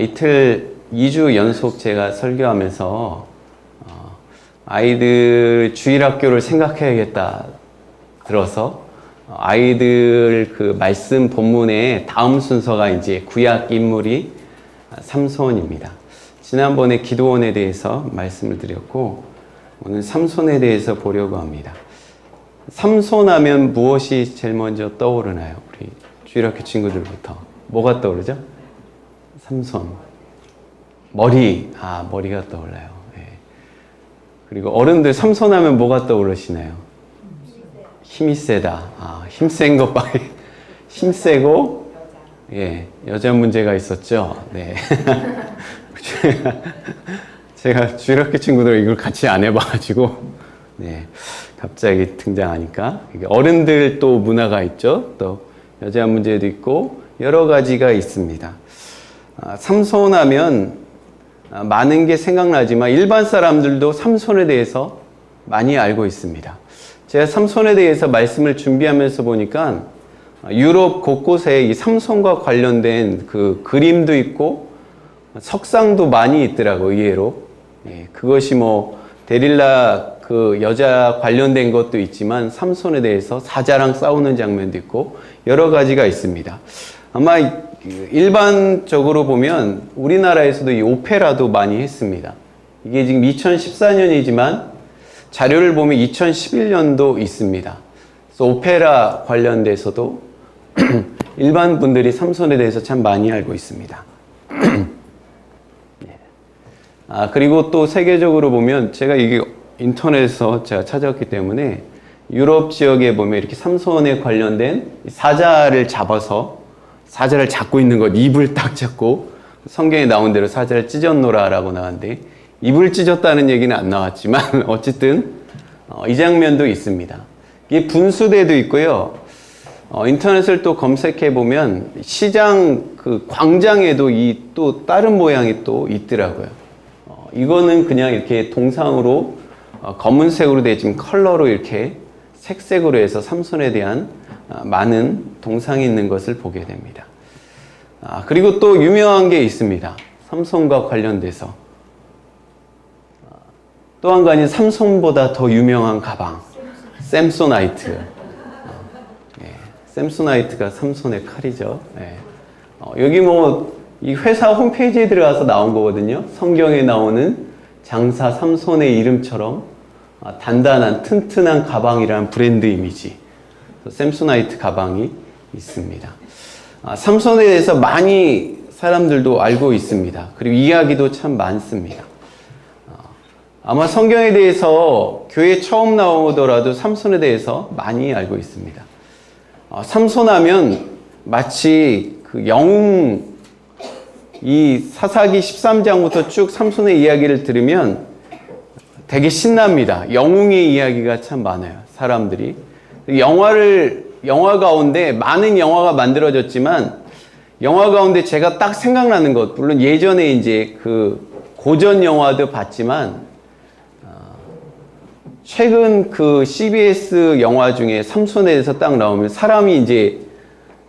이틀 2주 연속 제가 설교하면서 아이들 주일학교를 생각해야겠다 들어서 아이들 그 말씀 본문의 다음 순서가 이제 구약 인물이 삼손입니다. 지난번에 기드온에 대해서 말씀을 드렸고 오늘 삼손에 대해서 보려고 합니다. 삼손 하면 무엇이 제일 먼저 떠오르나요? 우리 주일학교 친구들부터 뭐가 떠오르죠? 삼손. 머리가 떠올라요. 네. 그리고 어른들 삼손 하면 뭐가 떠오르시나요? 힘이 세다. 힘센 것밖에. 힘세고, 예, 여자 문제가 있었죠. 네. 제가 주일학교 친구들 이걸 같이 안 해봐가지고, 네. 갑자기 등장하니까. 어른들 또 문화가 있죠. 또 여자 문제도 있고, 여러 가지가 있습니다. 삼손 하면 많은 게 생각나지만 일반 사람들도 삼손에 대해서 많이 알고 있습니다. 제가 삼손에 대해서 말씀을 준비하면서 보니까 유럽 곳곳에 이 삼손과 관련된 그 그림도 있고 석상도 많이 있더라고요, 의외로. 예, 그것이 뭐 데릴라 그 여자 관련된 것도 있지만 삼손에 대해서 사자랑 싸우는 장면도 있고 여러 가지가 있습니다. 아마 일반적으로 보면 우리나라에서도 이 오페라도 많이 했습니다. 이게 지금 2014년이지만 자료를 보면 2011년도 있습니다. 그래서 오페라 관련돼서도 일반 분들이 삼손에 대해서 참 많이 알고 있습니다. 그리고 또 세계적으로 보면 제가 이게 인터넷에서 제가 찾았기 때문에 유럽 지역에 보면 이렇게 삼손에 관련된 사자를 잡고 있는 것, 입을 딱 잡고 성경에 나온 대로 사자를 찢었노라 라고 나왔는데 입을 찢었다는 얘기는 안 나왔지만 어쨌든 이 장면도 있습니다. 이게 분수대도 있고요. 인터넷을 또 검색해 보면 시장 그 광장에도 이 또 다른 모양이 또 있더라고요. 이거는 그냥 이렇게 동상으로 검은색으로 돼 있지만 컬러로 이렇게 색색으로 해서 삼손에 대한 많은 동상이 있는 것을 보게 됩니다. 그리고 또 유명한 게 있습니다. 삼손과 관련돼서. 또 한 가지 삼손보다 더 유명한 가방. 샘소나이트. 샘소나이트가 삼손의 칼이죠. 여기 뭐 이 회사 홈페이지에 들어가서 나온 거거든요. 성경에 나오는 장사 삼손의 이름처럼 단단한 튼튼한 가방이라는 브랜드 이미지. 샘소나이트 가방이 있습니다. 삼손에 대해서 많이 사람들도 알고 있습니다. 그리고 이야기도 참 많습니다. 아마 성경에 대해서 교회 처음 나오더라도 삼손에 대해서 많이 알고 있습니다. 삼손 하면 마치 그 영웅, 이 사사기 13장부터 쭉 삼손의 이야기를 들으면 되게 신납니다. 영웅의 이야기가 참 많아요. 사람들이. 영화 가운데 많은 영화가 만들어졌지만 영화 가운데 제가 딱 생각나는 것, 물론 예전에 이제 그 고전 영화도 봤지만 최근 그 CBS 영화 중에 삼손에 대해서 딱 나오면 사람이 이제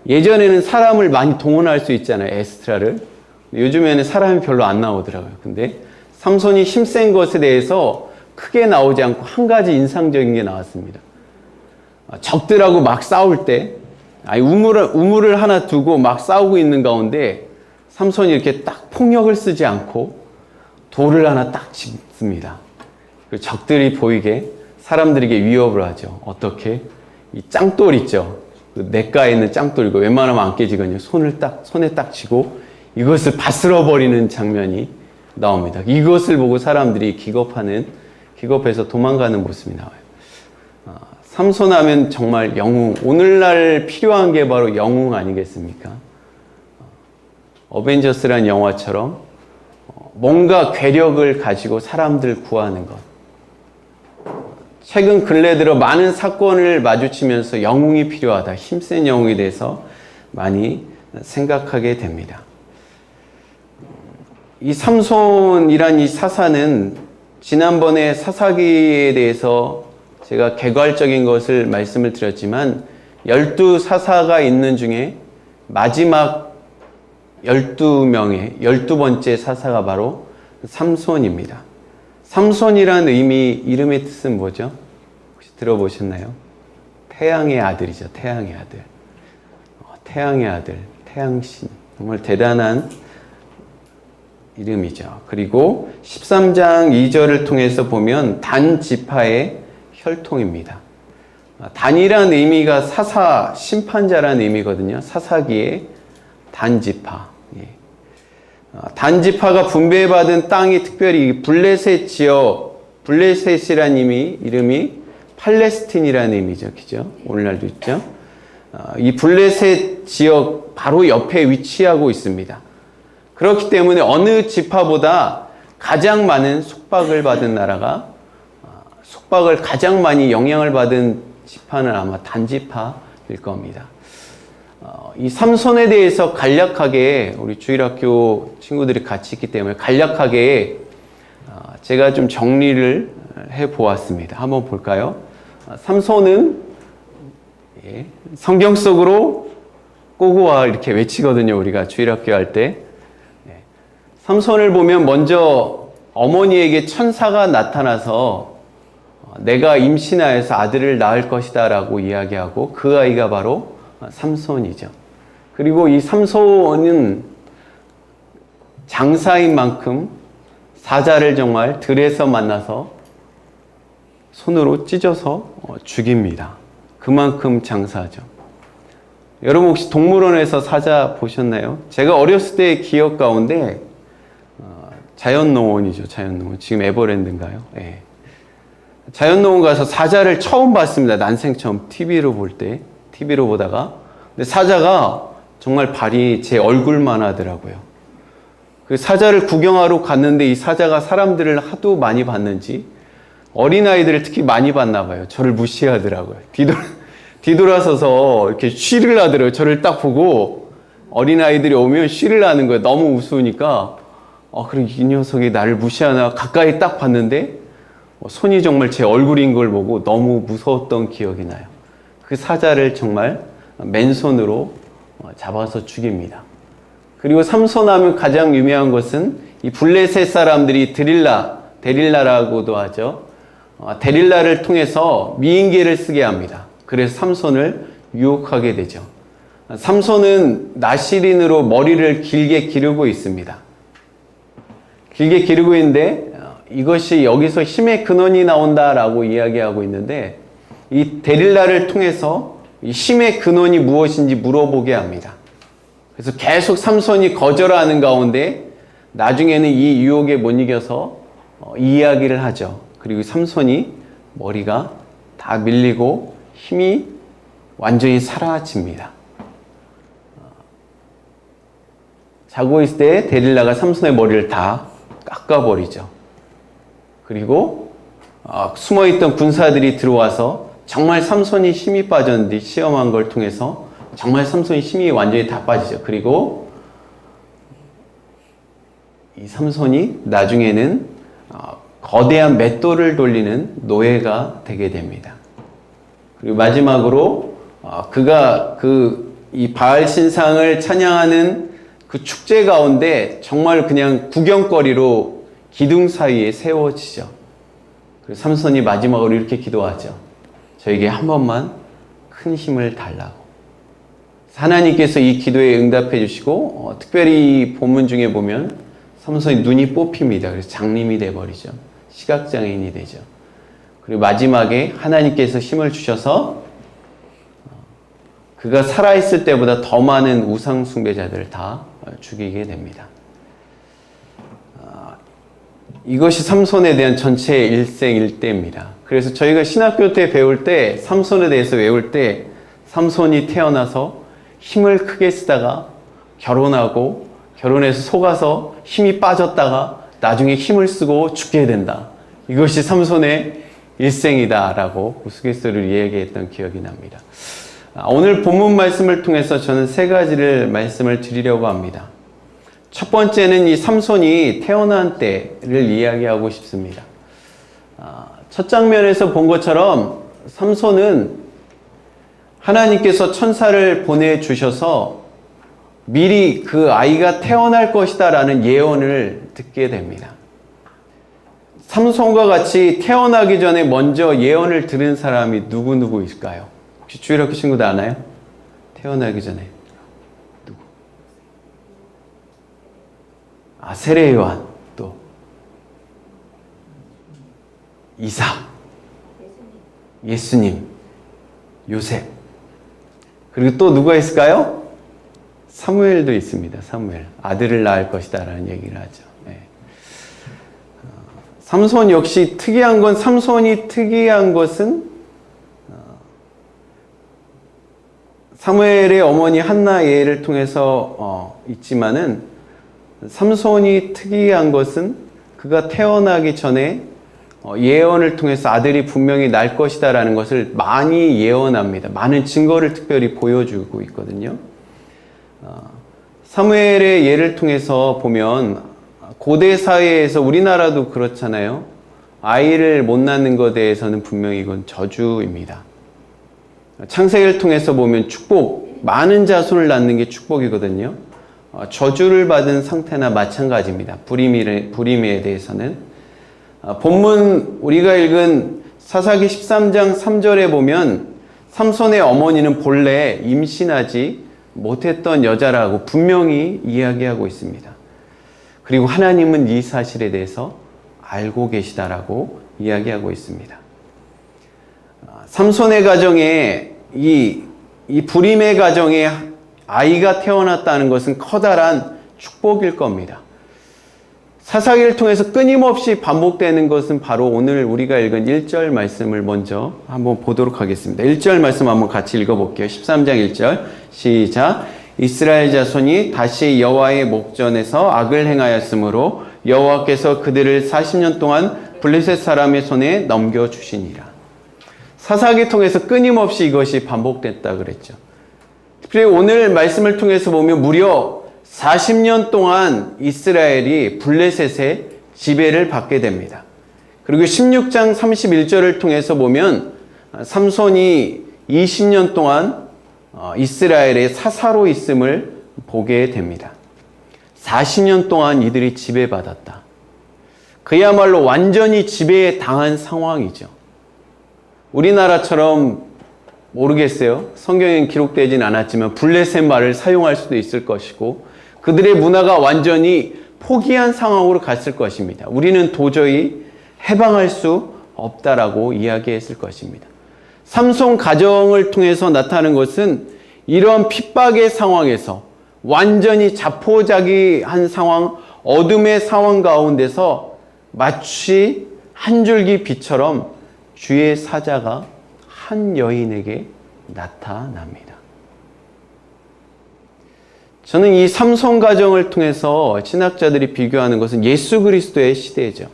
예전에는 사람을 많이 동원할 수 있잖아요. 에스트라를. 요즘에는 사람이 별로 안 나오더라고요. 근데 삼손이 힘센 것에 대해서 크게 나오지 않고 한 가지 인상적인 게 나왔습니다. 적들하고 막 싸울 때 우물을 하나 두고 막 싸우고 있는 가운데 삼손이 이렇게 딱 폭력을 쓰지 않고 돌을 하나 딱 짚습니다. 적들이 보이게 사람들에게 위협을 하죠. 어떻게? 이 짱돌 있죠. 그 냇가에 있는 짱돌, 이거 웬만하면 안 깨지거든요. 손에 딱 쥐고 이것을 바스러 버리는 장면이 나옵니다. 이것을 보고 사람들이 기겁해서 도망가는 모습이 나와요. 삼손 하면 정말 영웅, 오늘날 필요한 게 바로 영웅 아니겠습니까? 어벤져스라는 영화처럼 뭔가 괴력을 가지고 사람들 구하는 것. 최근 근래 들어 많은 사건을 마주치면서 영웅이 필요하다, 힘센 영웅에 대해서 많이 생각하게 됩니다. 이 삼손이란 이 사사는 지난번에 사사기에 대해서 제가 개괄적인 것을 말씀을 드렸지만 12사사가 있는 중에 마지막 12명의 12번째 사사가 바로 삼손입니다. 삼손이라는 이름의 뜻은 뭐죠? 혹시 들어보셨나요? 태양의 아들이죠. 태양의 아들. 태양의 아들, 태양신. 정말 대단한 이름이죠. 그리고 13장 2절을 통해서 보면 단 지파의 혈통입니다. 단이라는 의미가 사사, 심판자라는 의미거든요. 사사기의 단 지파. 단 지파가 분배받은 땅이 특별히 블레셋 지역, 블레셋이라는 이름이 팔레스틴이라는 의미죠. 그죠? 오늘날도 있죠. 이 블레셋 지역 바로 옆에 위치하고 있습니다. 그렇기 때문에 어느 지파보다 가장 많은 속박을 받은 나라가, 속박을 가장 많이 영향을 받은 지파는 아마 단지파일 겁니다. 이 삼손에 대해서 간략하게 우리 주일학교 친구들이 같이 있기 때문에 간략하게 제가 좀 정리를 해 보았습니다. 한번 볼까요? 삼손은 성경 속으로 꼬고와 이렇게 외치거든요. 우리가 주일학교 할 때. 삼손을 보면 먼저 어머니에게 천사가 나타나서 내가 임신하여서 아들을 낳을 것이다 라고 이야기하고 그 아이가 바로 삼손이죠. 그리고 이 삼손은 장사인 만큼 사자를 정말 들에서 만나서 손으로 찢어서 죽입니다. 그만큼 장사하죠. 여러분 혹시 동물원에서 사자 보셨나요? 제가 어렸을 때의 기억 가운데 자연농원이죠. 자연농원. 지금 에버랜드인가요? 네. 자연농원 가서 사자를 처음 봤습니다. 난생 처음 TV로 볼 때. TV로 보다가. 근데 사자가 정말 발이 제 얼굴만 하더라고요. 그 사자를 구경하러 갔는데 이 사자가 사람들을 하도 많이 봤는지 어린아이들을 특히 많이 봤나 봐요. 저를 무시하더라고요. 뒤돌아서서 이렇게 쉬를 하더라고요. 저를 딱 보고 어린아이들이 오면 쉬를 하는 거예요. 너무 우스우니까 그리고 이 녀석이 나를 무시하나 가까이 딱 봤는데 손이 정말 제 얼굴인 걸 보고 너무 무서웠던 기억이 나요. 그 사자를 정말 맨손으로 잡아서 죽입니다. 그리고 삼손하면 가장 유명한 것은 이 블레셋 사람들이 데릴라라고도 하죠. 데릴라를 통해서 미인계를 쓰게 합니다. 그래서 삼손을 유혹하게 되죠. 삼손은 나시린으로 머리를 길게 기르고 있습니다. 길게 기르고 있는데 이것이 여기서 힘의 근원이 나온다라고 이야기하고 있는데 이 데릴라를 통해서 이 힘의 근원이 무엇인지 물어보게 합니다. 그래서 계속 삼손이 거절하는 가운데 나중에는 이 유혹에 못 이겨서 이야기를 하죠. 그리고 삼손이 머리가 다 밀리고 힘이 완전히 사라집니다. 자고 있을 때 데릴라가 삼손의 머리를 다 깎아버리죠. 그리고 숨어있던 군사들이 들어와서 정말 삼손이 힘이 빠졌는데 시험한 걸 통해서 정말 삼손이 힘이 완전히 다 빠지죠. 그리고 이 삼손이 나중에는 거대한 맷돌을 돌리는 노예가 되게 됩니다. 그리고 마지막으로 그가 이 바알 신상을 찬양하는 그 축제 가운데 정말 그냥 구경거리로 기둥 사이에 세워지죠. 그래서 삼손이 마지막으로 이렇게 기도하죠. 저에게 한 번만 큰 힘을 달라고. 하나님께서 이 기도에 응답해 주시고 특별히 본문 중에 보면 삼손이 눈이 뽑힙니다. 그래서 장님이 돼버리죠. 시각장애인이 되죠. 그리고 마지막에 하나님께서 힘을 주셔서 그가 살아있을 때보다 더 많은 우상 숭배자들을 다 죽이게 됩니다. 이것이 삼손에 대한 전체 일생일대입니다. 그래서 저희가 신학교 때 배울 때 삼손에 대해서 외울 때 삼손이 태어나서 힘을 크게 쓰다가 결혼하고 결혼해서 속아서 힘이 빠졌다가 나중에 힘을 쓰고 죽게 된다. 이것이 삼손의 일생이다라고 우스갯소리를 이야기했던 기억이 납니다. 오늘 본문 말씀을 통해서 저는 세 가지를 말씀을 드리려고 합니다. 첫 번째는 이 삼손이 태어난 때를 이야기하고 싶습니다. 첫 장면에서 본 것처럼 삼손은 하나님께서 천사를 보내주셔서 미리 그 아이가 태어날 것이다 라는 예언을 듣게 됩니다. 삼손과 같이 태어나기 전에 먼저 예언을 들은 사람이 누구일까요? 혹시 주일학교 친구들 아나요? 태어나기 전에 누구? 세례 요한, 또 이삭, 예수님, 요셉, 그리고 또 누가 있을까요? 사무엘도 있습니다. 사무엘, 아들을 낳을 것이다 라는 얘기를 하죠. 네. 삼손 역시 삼손이 특이한 것은 사무엘의 어머니 한나 예를 통해서 있지만은, 삼손이 특이한 것은 그가 태어나기 전에 예언을 통해서 아들이 분명히 날 것이다 라는 것을 많이 예언합니다. 많은 증거를 특별히 보여주고 있거든요. 사무엘의 예를 통해서 보면 고대 사회에서, 우리나라도 그렇잖아요. 아이를 못 낳는 것에 대해서는 분명히 이건 저주입니다. 창세기를 통해서 보면 축복, 많은 자손을 낳는 게 축복이거든요. 저주를 받은 상태나 마찬가지입니다. 불임에 대해서는. 본문 우리가 읽은 사사기 13장 3절에 보면 삼손의 어머니는 본래 임신하지 못했던 여자라고 분명히 이야기하고 있습니다. 그리고 하나님은 이 사실에 대해서 알고 계시다라고 이야기하고 있습니다. 삼손의 가정에 이 불임의 가정에 아이가 태어났다는 것은 커다란 축복일 겁니다. 사사기를 통해서 끊임없이 반복되는 것은 바로 오늘 우리가 읽은 1절 말씀을 먼저 한번 보도록 하겠습니다. 1절 말씀 한번 같이 읽어볼게요. 13장 1절 시작. 이스라엘 자손이 다시 여호와의 목전에서 악을 행하였으므로 여호와께서 그들을 40년 동안 블레셋 사람의 손에 넘겨주시니라. 사사기 통해서 끊임없이 이것이 반복됐다 그랬죠. 특별히 오늘 말씀을 통해서 보면 무려 40년 동안 이스라엘이 블레셋의 지배를 받게 됩니다. 그리고 16장 31절을 통해서 보면 삼손이 20년 동안 이스라엘의 사사로 있음을 보게 됩니다. 40년 동안 이들이 지배받았다. 그야말로 완전히 지배에 당한 상황이죠. 우리나라처럼 모르겠어요. 성경엔 기록되진 않았지만 블레셋 말을 사용할 수도 있을 것이고 그들의 문화가 완전히 포기한 상황으로 갔을 것입니다. 우리는 도저히 해방할 수 없다라고 이야기했을 것입니다. 삼손 가정을 통해서 나타나는 것은 이런 핍박의 상황에서 완전히 자포자기한 상황, 어둠의 상황 가운데서 마치 한 줄기 빛처럼 주의 사자가 한 여인에게 나타납니다. 저는 이 삼손 가정을 통해서 신학자들이 비교하는 것은 예수 그리스도의 시대죠.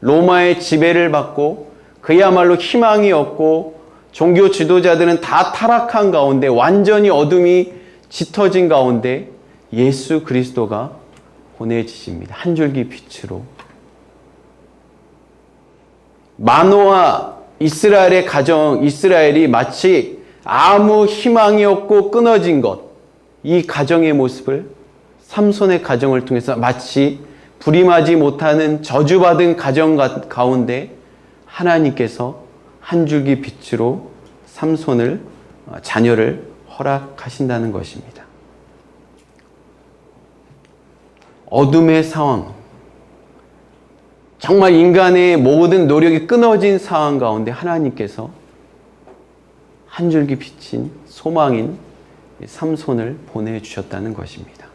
로마의 지배를 받고 그야말로 희망이 없고 종교 지도자들은 다 타락한 가운데 완전히 어둠이 짙어진 가운데 예수 그리스도가 보내지십니다. 한 줄기 빛으로. 마노아 이스라엘의 가정, 이스라엘이 마치 아무 희망이 없고 끊어진 것, 이 가정의 모습을 삼손의 가정을 통해서 마치 불임하지 못하는 저주받은 가정 가운데 하나님께서 한 줄기 빛으로 삼손을, 자녀를 허락하신다는 것입니다. 어둠의 상황, 정말 인간의 모든 노력이 끊어진 상황 가운데 하나님께서 한 줄기 빛인 소망인 삼손을 보내주셨다는 것입니다.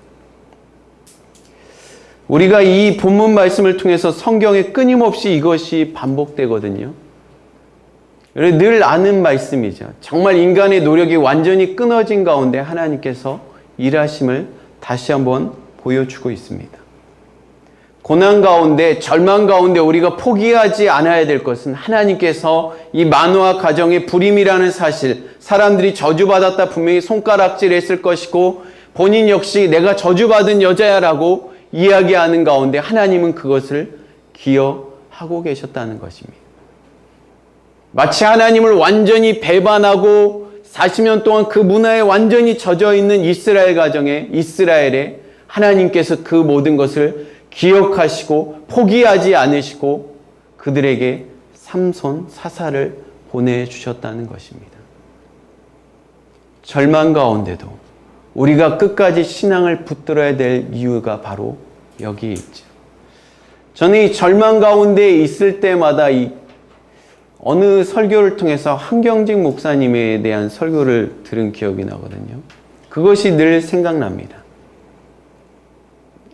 우리가 이 본문 말씀을 통해서 성경에 끊임없이 이것이 반복되거든요. 늘 아는 말씀이죠. 정말 인간의 노력이 완전히 끊어진 가운데 하나님께서 일하심을 다시 한번 보여주고 있습니다. 고난 가운데, 절망 가운데 우리가 포기하지 않아야 될 것은 하나님께서 이 마노아 가정의 불임이라는 사실, 사람들이 저주받았다 분명히 손가락질했을 것이고 본인 역시 내가 저주받은 여자야라고 이야기하는 가운데 하나님은 그것을 기여하고 계셨다는 것입니다. 마치 하나님을 완전히 배반하고 40년 동안 그 문화에 완전히 젖어 있는 이스라엘 가정에, 이스라엘에 하나님께서 그 모든 것을 기억하시고 포기하지 않으시고 그들에게 삼손, 사사를 보내주셨다는 것입니다. 절망 가운데도 우리가 끝까지 신앙을 붙들어야 될 이유가 바로 여기에 있죠. 저는 이 절망 가운데 있을 때마다 어느 설교를 통해서 한경직 목사님에 대한 설교를 들은 기억이 나거든요. 그것이 늘 생각납니다.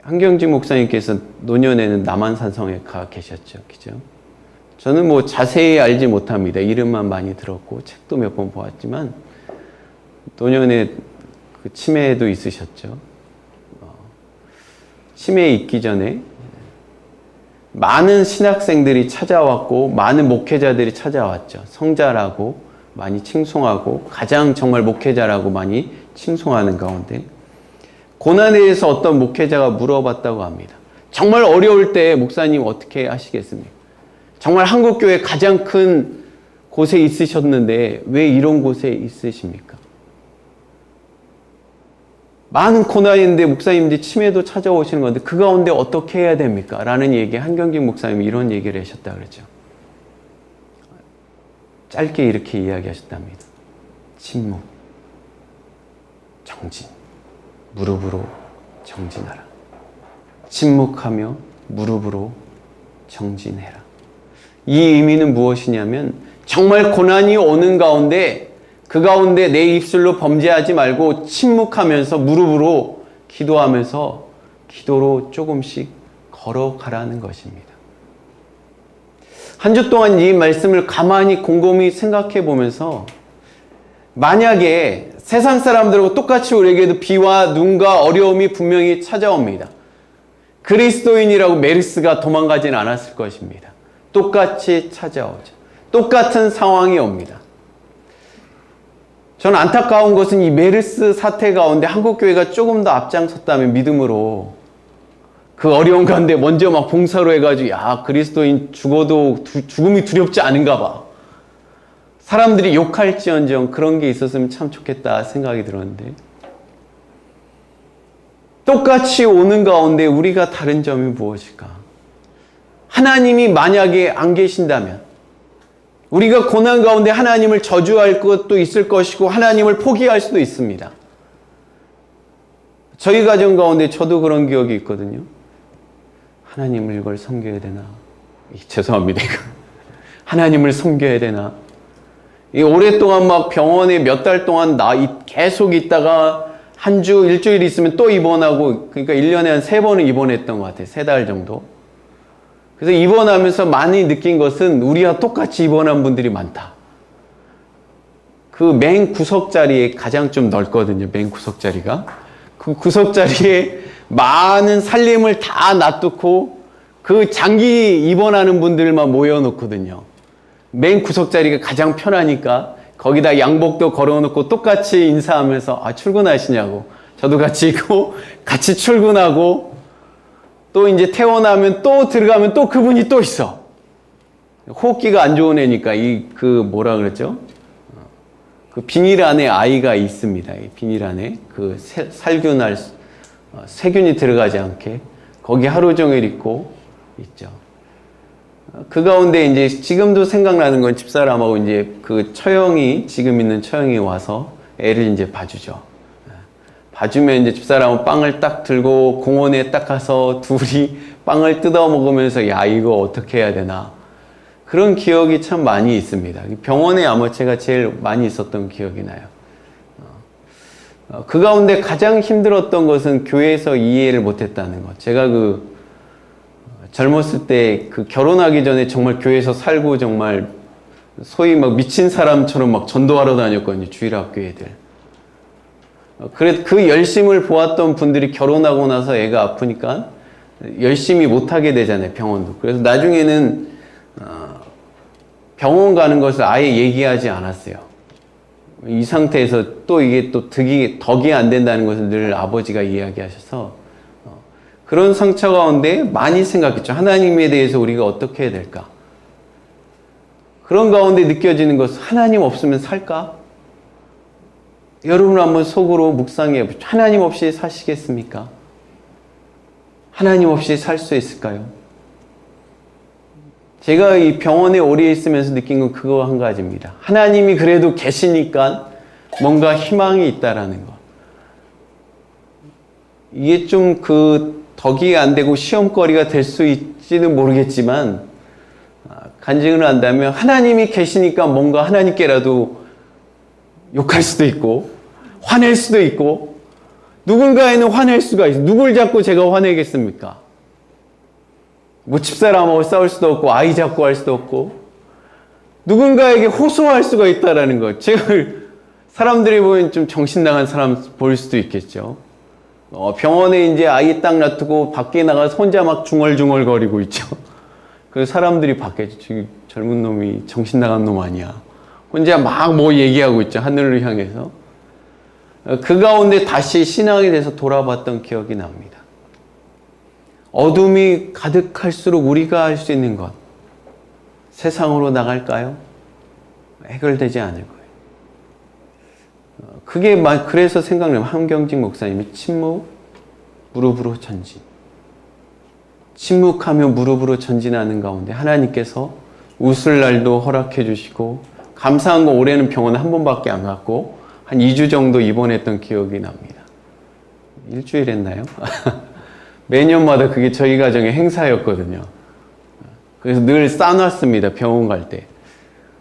한경직 목사님께서 노년에는 남한산성에 가 계셨죠. 그죠? 저는 뭐 자세히 알지 못합니다. 이름만 많이 들었고 책도 몇 번 보았지만 노년에 그 치매도 있으셨죠. 치매에 있기 전에 많은 신학생들이 찾아왔고 많은 목회자들이 찾아왔죠. 성자라고 많이 칭송하고 가장 정말 목회자라고 많이 칭송하는 가운데 고난에 대해서 어떤 목회자가 물어봤다고 합니다. 정말 어려울 때 목사님 어떻게 하시겠습니까? 정말 한국교회 가장 큰 곳에 있으셨는데 왜 이런 곳에 있으십니까? 많은 고난인데 목사님들이 치매도 찾아오시는 건데 그 가운데 어떻게 해야 됩니까? 라는 얘기에 한경직 목사님이 이런 얘기를 하셨다 그러죠. 짧게 이렇게 이야기하셨답니다. 침묵, 정진, 무릎으로 정진하라. 침묵하며 무릎으로 정진해라. 이 의미는 무엇이냐면 정말 고난이 오는 가운데 그 가운데 내 입술로 범죄하지 말고 침묵하면서 무릎으로 기도하면서 기도로 조금씩 걸어가라는 것입니다. 한 주 동안 이 말씀을 가만히 곰곰이 생각해 보면서 만약에 세상 사람들하고 똑같이 우리에게도 비와 눈과 어려움이 분명히 찾아옵니다. 그리스도인이라고 메르스가 도망가진 않았을 것입니다. 똑같이 찾아오죠. 똑같은 상황이 옵니다. 저는 안타까운 것은 이 메르스 사태 가운데 한국교회가 조금 더 앞장섰다면 믿음으로 그 어려운 가운데 먼저 막 봉사로 해가지고 야 그리스도인 죽어도 죽음이 두렵지 않은가 봐. 사람들이 욕할지언정 그런 게 있었으면 참 좋겠다 생각이 들었는데 똑같이 오는 가운데 우리가 다른 점이 무엇일까? 하나님이 만약에 안 계신다면 우리가 고난 가운데 하나님을 저주할 것도 있을 것이고 하나님을 포기할 수도 있습니다. 저희 가정 가운데 저도 그런 기억이 있거든요. 하나님을 이걸 섬겨야 되나? 죄송합니다. 하나님을 섬겨야 되나? 오랫동안 막 병원에 몇 달 동안 계속 있다가 한 주, 일주일 있으면 또 입원하고 그러니까 1년에 한 3번은 입원했던 것 같아요. 3달 정도. 그래서 입원하면서 많이 느낀 것은 우리와 똑같이 입원한 분들이 많다. 그 맨 구석자리에 가장 좀 넓거든요. 맨 구석자리가. 그 구석자리에 많은 살림을 다 놔두고 그 장기 입원하는 분들만 모여놓거든요. 맨 구석자리가 가장 편하니까 거기다 양복도 걸어놓고 똑같이 인사하면서 출근하시냐고. 저도 같이 있고 같이 출근하고 또 이제 퇴원하면 또 들어가면 또 그분이 또 있어. 호흡기가 안 좋은 애니까 뭐라 그랬죠? 그 비닐 안에 아이가 있습니다. 이 비닐 안에 그 세균이 들어가지 않게 거기 하루 종일 있고 있죠. 그 가운데 이제 지금도 생각나는 건 집사람하고 이제 그 지금 있는 처형이 와서 애를 이제 봐주죠. 봐주면 이제 집사람은 빵을 딱 들고 공원에 딱 가서 둘이 빵을 뜯어 먹으면서 야 이거 어떻게 해야 되나 그런 기억이 참 많이 있습니다. 병원에 아마 제가 제일 많이 있었던 기억이 나요. 그 가운데 가장 힘들었던 것은 교회에서 이해를 못했다는 것. 제가 젊었을 때 결혼하기 전에 정말 교회에서 살고 정말 소위 막 미친 사람처럼 막 전도하러 다녔거든요. 주일학교 애들. 그 열심을 보았던 분들이 결혼하고 나서 애가 아프니까 열심히 못하게 되잖아요. 병원도. 그래서 나중에는 병원 가는 것을 아예 얘기하지 않았어요. 이 상태에서 또 이게 또 덕이 안 된다는 것을 늘 아버지가 이야기하셔서 그런 상처 가운데 많이 생각했죠. 하나님에 대해서 우리가 어떻게 해야 될까? 그런 가운데 느껴지는 것은 하나님 없으면 살까? 여러분 한번 속으로 묵상해 보십시오. 하나님 없이 사시겠습니까? 하나님 없이 살 수 있을까요? 제가 이 병원에 오래 있으면서 느낀 건 그거 한 가지입니다. 하나님이 그래도 계시니까 뭔가 희망이 있다라는 거. 이게 좀 덕이 안 되고 시험거리가 될 수 있지는 모르겠지만, 간증을 한다면 하나님이 계시니까 뭔가 하나님께라도 욕할 수도 있고 화낼 수도 있고, 누군가에는 화낼 수가 있어요. 누굴 잡고 제가 화내겠습니까? 뭐 집사람하고 싸울 수도 없고 아이 잡고 할 수도 없고, 누군가에게 호소할 수가 있다라는 거. 제가 사람들이 보면 좀 정신 나간 사람 보일 수도 있겠죠. 병원에 이제 아이 딱 놔두고 밖에 나가서 혼자 막 중얼중얼 거리고 있죠. 그 사람들이 밖에 젊은 놈이 정신 나간 놈 아니야. 혼자 막 뭐 얘기하고 있죠. 하늘을 향해서. 그 가운데 다시 신앙에 대해서 돌아봤던 기억이 납니다. 어둠이 가득할수록 우리가 할 수 있는 것, 세상으로 나갈까요? 해결되지 않을 거예요. 그래서 생각나면 한경직 목사님이 침묵, 무릎으로 전진. 침묵하며 무릎으로 전진하는 가운데 하나님께서 웃을 날도 허락해 주시고, 감사한 건 올해는 병원에 한 번밖에 안 갔고 한 2주 정도 입원했던 기억이 납니다. 일주일 했나요? 매년마다 그게 저희 가정의 행사였거든요. 그래서 늘 싸놨습니다. 병원 갈 때.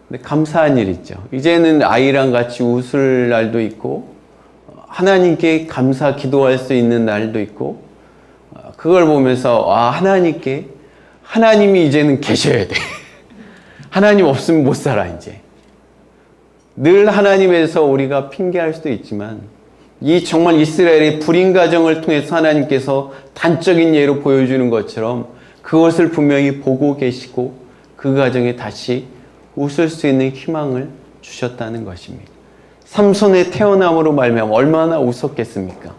근데 감사한 일 있죠. 이제는 아이랑 같이 웃을 날도 있고, 하나님께 감사 기도할 수 있는 날도 있고, 그걸 보면서 하나님이 이제는 계셔야 돼. 하나님 없으면 못 살아 이제. 늘 하나님에서 우리가 핑계할 수도 있지만, 이 정말 이스라엘의 불임 가정을 통해서 하나님께서 단적인 예로 보여주는 것처럼 그것을 분명히 보고 계시고 그 가정에 다시 웃을 수 있는 희망을 주셨다는 것입니다. 삼손의 태어남으로 말미암아 얼마나 웃었겠습니까?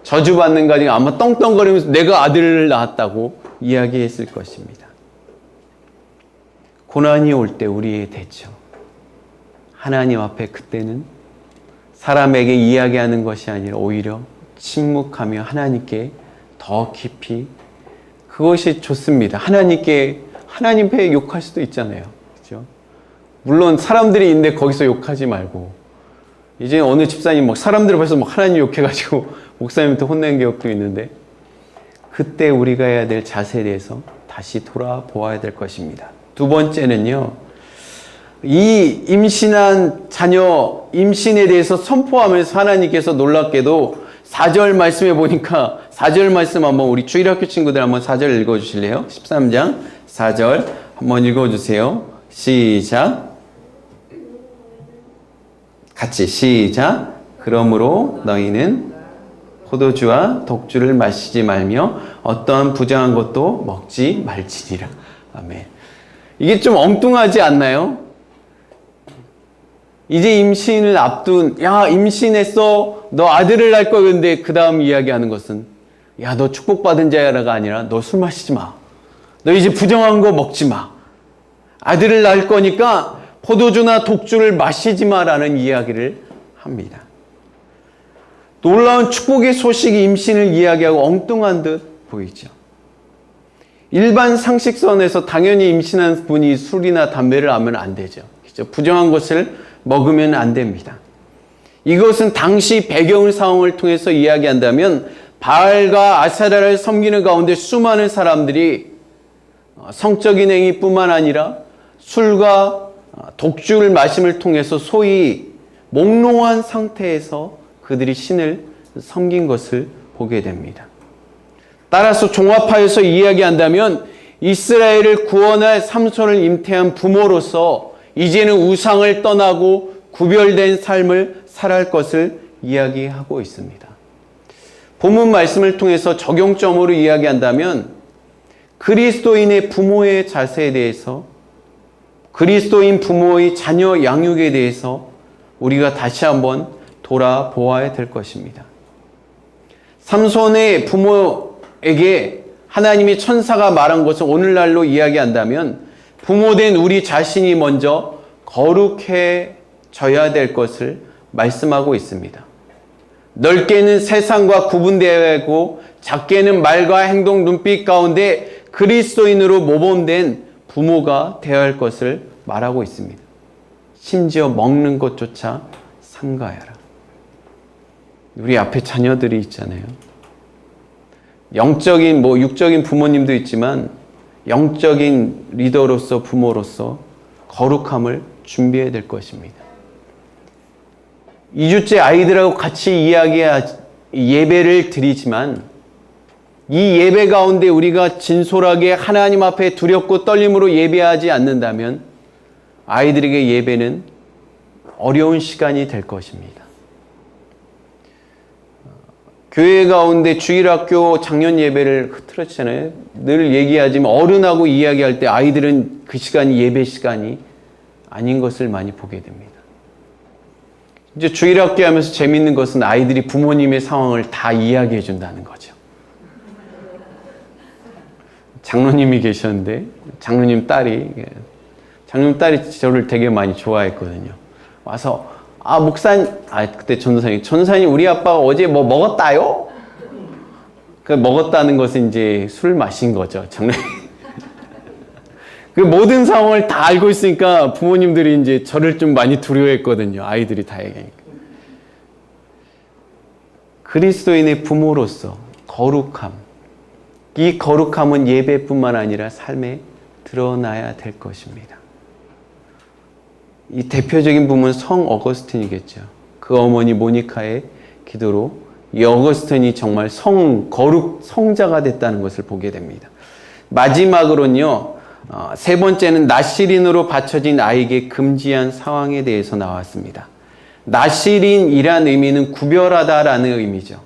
저주받는 가정이 아마 떵떵거리면서 내가 아들을 낳았다고 이야기했을 것입니다. 고난이 올 때 우리의 대처, 하나님 앞에 그때는 사람에게 이야기하는 것이 아니라 오히려 침묵하며 하나님께 더 깊이, 그것이 좋습니다. 하나님 앞에 욕할 수도 있잖아요. 그렇죠? 물론 사람들이 있는데 거기서 욕하지 말고, 이제 어느 집사님 사람들 앞에서 하나님 욕해가지고 목사님한테 혼낸 기억도 있는데, 그때 우리가 해야 될 자세에 대해서 다시 돌아보아야 될 것입니다. 두 번째는요, 이 임신한 자녀 임신에 대해서 선포하면서 하나님께서 놀랍게도 4절 말씀에 보니까, 4절 말씀 한번 우리 주일학교 친구들 한번 4절 읽어주실래요? 13장 4절 한번 읽어주세요. 시작. 같이 시작. 그러므로 너희는 포도주와 독주를 마시지 말며 어떠한 부정한 것도 먹지 말지니라. 아멘. 이게 좀 엉뚱하지 않나요? 이제 임신을 앞둔, 임신했어, 너 아들을 낳을 거야. 근데 그 다음 이야기하는 것은, 너 축복받은 자야가 아니라 너 술 마시지 마. 너 이제 부정한 거 먹지 마. 아들을 낳을 거니까 포도주나 독주를 마시지 마라는 이야기를 합니다. 놀라운 축복의 소식이 임신을 이야기하고 엉뚱한 듯 보이죠. 일반 상식선에서 당연히 임신한 분이 술이나 담배를 하면 안 되죠. 그렇죠? 부정한 것을 먹으면 안 됩니다. 이것은 당시 배경 상황을 통해서 이야기한다면, 바알과 아세라를 섬기는 가운데 수많은 사람들이 성적인 행위뿐만 아니라 술과 독주를 마심을 통해서 소위 몽롱한 상태에서 그들이 신을 섬긴 것을 보게 됩니다. 따라서 종합하여서 이야기한다면, 이스라엘을 구원할 삼손을 잉태한 부모로서 이제는 우상을 떠나고 구별된 삶을 살아갈 것을 이야기하고 있습니다. 본문 말씀을 통해서 적용점으로 이야기한다면, 그리스도인의 부모의 자세에 대해서, 그리스도인 부모의 자녀 양육에 대해서 우리가 다시 한번 돌아보아야 될 것입니다. 삼손의 부모에게 하나님의 천사가 말한 것을 오늘날로 이야기한다면, 부모된 우리 자신이 먼저 거룩해져야 될 것을 말씀하고 있습니다. 넓게는 세상과 구분되고 작게는 말과 행동, 눈빛 가운데 그리스도인으로 모범된 부모가 되어야 할 것을 말하고 있습니다. 심지어 먹는 것조차 삼가해라. 우리 앞에 자녀들이 있잖아요. 영적인, 육적인 부모님도 있지만 영적인 리더로서, 부모로서 거룩함을 준비해야 될 것입니다. 2주째 아이들하고 같이 예배를 드리지만 이 예배 가운데 우리가 진솔하게 하나님 앞에 두렵고 떨림으로 예배하지 않는다면 아이들에게 예배는 어려운 시간이 될 것입니다. 교회 가운데 주일학교 작년 예배를 흐트러치잖아요. 늘 얘기하지만 어른하고 이야기할 때 아이들은 그 시간이 예배 시간이 아닌 것을 많이 보게 됩니다. 이제 주일학교 하면서 재밌는 것은 아이들이 부모님의 상황을 다 이야기해 준다는 거죠. 장로님이 계셨는데 장로님 딸이 저를 되게 많이 좋아했거든요. 와서 목사님, 그때 전도사님 우리 아빠가 어제 뭐 먹었다요? 그 먹었다는 것은 이제 술 마신 거죠, 장로님. 그 모든 상황을 다 알고 있으니까 부모님들이 이제 저를 좀 많이 두려워했거든요. 아이들이 다 얘기하니까. 그리스도인의 부모로서 거룩함, 이 거룩함은 예배뿐만 아니라 삶에 드러나야 될 것입니다. 이 대표적인 부분은 성 어거스틴이겠죠. 그 어머니 모니카의 기도로 이 어거스틴이 정말 거룩 성자가 됐다는 것을 보게 됩니다. 마지막으로는요, 세 번째는 나시린으로 바쳐진 아이에게 금지한 상황에 대해서 나왔습니다. 나시린이란 의미는 구별하다라는 의미죠.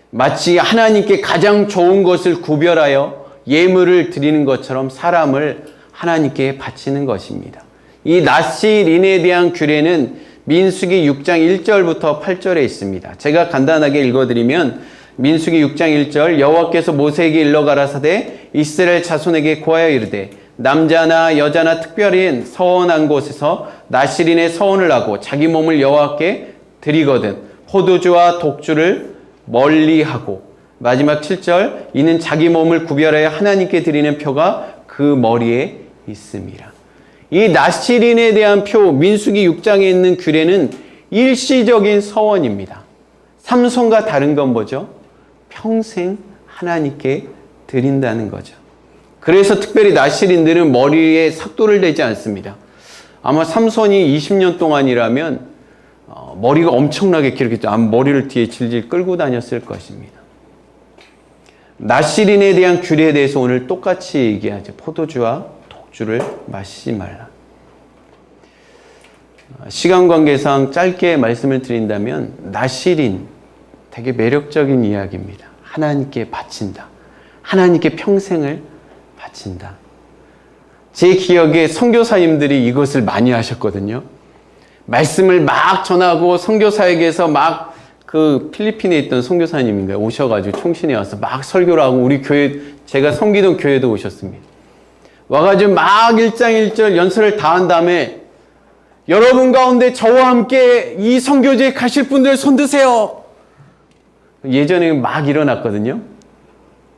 마치 하나님께 가장 좋은 것을 구별하여 예물을 드리는 것처럼 사람을 하나님께 바치는 것입니다. 이 나시린에 대한 규례는 민수기 6장 1절부터 8절에 있습니다. 제가 간단하게 읽어드리면 민수기 6장 1절 여호와께서 모세에게 일러 가라사대 이스라엘 자손에게 고하여 이르되 남자나 여자나 특별히 서원한 곳에서 나시린의 서원을 하고 자기 몸을 여호와께 드리거든 포도주와 독주를 멀리하고 마지막 7절 이는 자기 몸을 구별하여 하나님께 드리는 표가 그 머리에 있음이라. 이 나시린에 대한 표 민수기 6장에 있는 규례는 일시적인 서원입니다. 삼손과 다른 건 뭐죠? 평생 하나님께 드린다는 거죠. 그래서 특별히 나시린들은 머리에 삭도를 대지 않습니다. 아마 삼손이 20년 동안이라면 머리가 엄청나게 길었겠죠. 아마 머리를 뒤에 질질 끌고 다녔을 것입니다. 나시린에 대한 규례에 대해서 오늘 똑같이 얘기하죠. 포도주와 독주를 마시지 말라. 시간 관계상 짧게 말씀을 드린다면 나시린 되게 매력적인 이야기입니다. 하나님께 바친다. 하나님께 평생을 바친다. 제 기억에 선교사님들이 이것을 많이 하셨거든요. 말씀을 막 전하고 선교사에게서 막 그 필리핀에 있던 선교사님인가요? 오셔가지고 총신에 와서 막 설교를 하고 우리 교회, 제가 섬기던 교회도 오셨습니다. 와가지고 막 1장 1절 연설을 다 한 다음에 여러분 가운데 저와 함께 이 선교지에 가실 분들 손 드세요. 예전에 막 일어났거든요.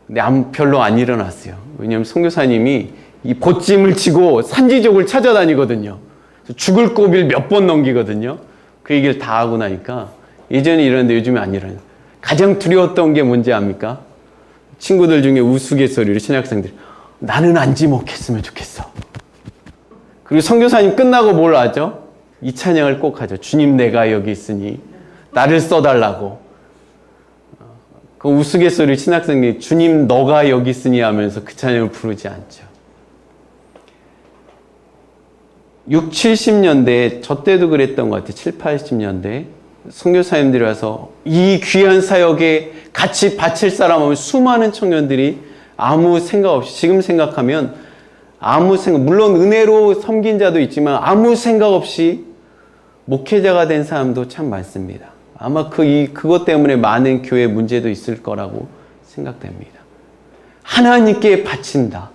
근데 별로 안 일어났어요. 왜냐하면 선교사님이 이 보찜을 치고 산지족을 찾아다니거든요. 죽을 고비를 몇 번 넘기거든요. 그 얘기를 다 하고 나니까 예전에 일어났는데 요즘에 안 일어나요. 가장 두려웠던 게 뭔지 압니까? 친구들 중에 우스갯소리로 신학생들이 나는 안 지목했으면 좋겠어. 그리고 선교사님 끝나고 뭘 하죠? 이 찬양을 꼭 하죠. 주님 내가 여기 있으니 나를 써달라고. 그 우스갯소리 신학생들이 주님 너가 여기 있으니 하면서 그 찬양을 부르지 않죠. 6, 70년대 저 때도 그랬던 것 같아요. 7, 80년대 선교사님들이 와서 이 귀한 사역에 같이 바칠 사람 없는 수많은 청년들이 아무 생각 없이 지금 생각하면 물론 은혜로 섬긴 자도 있지만 아무 생각 없이 목회자가 된 사람도 참 많습니다. 아마 그것 때문에 많은 교회 문제도 있을 거라고 생각됩니다. 하나님께 바친다.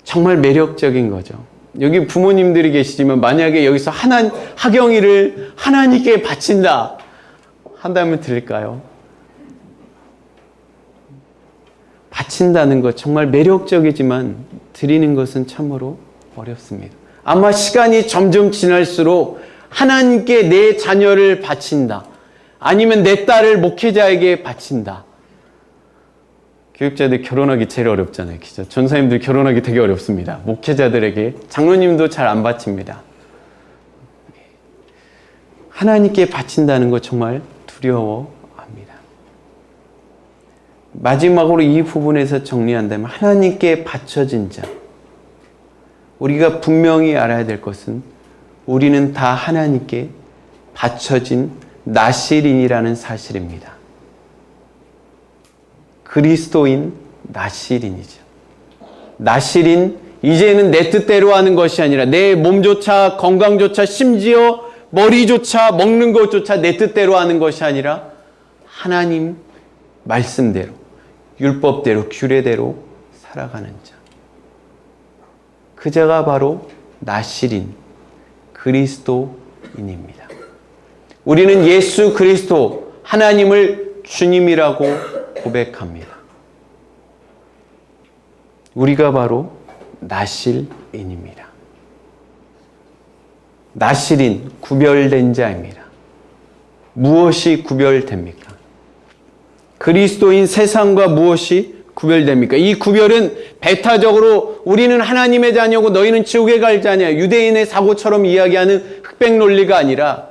정말 매력적인 거죠. 여기 부모님들이 계시지만 만약에 여기서 하경이를 하나님께 바친다 한다면 드릴까요? 바친다는 것 정말 매력적이지만 드리는 것은 참으로 어렵습니다. 아마 시간이 점점 지날수록 하나님께 내 자녀를 바친다. 아니면 내 딸을 목회자에게 바친다. 교육자들 결혼하기 제일 어렵잖아요. 그죠? 전사님들 결혼하기 되게 어렵습니다. 목회자들에게, 장로님도 잘 안 바칩니다. 하나님께 바친다는 것 정말 두려워합니다. 마지막으로 이 부분에서 정리한다면 하나님께 바쳐진 자. 우리가 분명히 알아야 될 것은 우리는 다 하나님께 바쳐진 나실인이라는 사실입니다. 그리스도인 나실인이죠. 나실인, 이제는 내 뜻대로 하는 것이 아니라 내 몸조차 건강조차 심지어 머리조차 먹는 것조차 내 뜻대로 하는 것이 아니라 하나님 말씀대로, 율법대로, 규례대로 살아가는 자. 그 자가 바로 나실인, 그리스도인입니다. 우리는 예수 그리스도, 하나님을 주님이라고 고백합니다. 우리가 바로 나실인입니다. 나실인, 구별된 자입니다. 무엇이 구별됩니까? 그리스도인 세상과 무엇이 구별됩니까? 이 구별은 배타적으로 우리는 하나님의 자녀고 너희는 지옥에 갈 자냐, 유대인의 사고처럼 이야기하는 흑백 논리가 아니라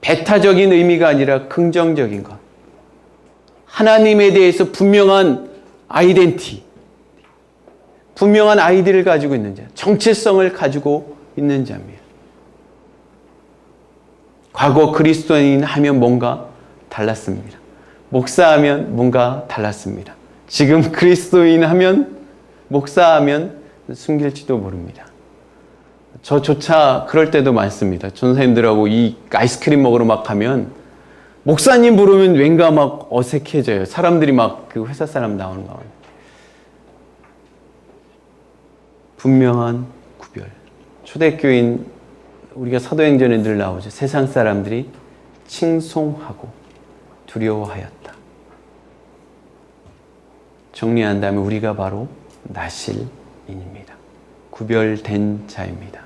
배타적인 의미가 아니라 긍정적인 것. 하나님에 대해서 분명한 아이덴티, 분명한 아이디를 가지고 있는 자, 정체성을 가지고 있는 자입니다. 과거 그리스도인 하면 뭔가 달랐습니다. 목사하면 뭔가 달랐습니다. 지금 그리스도인 하면, 목사하면 숨길지도 모릅니다. 저조차 그럴 때도 많습니다. 전사님들하고 이 아이스크림 먹으러 막 가면 목사님 부르면 왠가 막 어색해져요. 사람들이 막 그 회사 사람 나오는 거. 분명한 구별. 초대교인, 우리가 사도행전에 늘 나오죠. 세상 사람들이 칭송하고 두려워하였다. 정리한다면 우리가 바로 나실인입니다. 구별된 자입니다.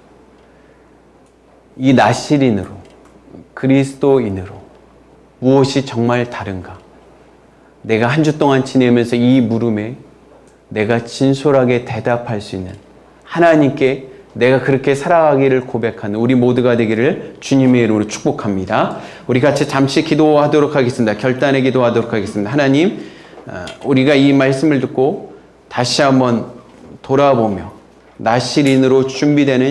이 나실인으로, 그리스도인으로 무엇이 정말 다른가? 내가 한 주 동안 지내면서 이 물음에 내가 진솔하게 대답할 수 있는, 하나님께 내가 그렇게 살아가기를 고백하는 우리 모두가 되기를 주님의 이름으로 축복합니다. 우리 같이 잠시 기도하도록 하겠습니다. 결단의 기도하도록 하겠습니다. 하나님, 우리가 이 말씀을 듣고 다시 한번 돌아보며 나실인으로 준비되는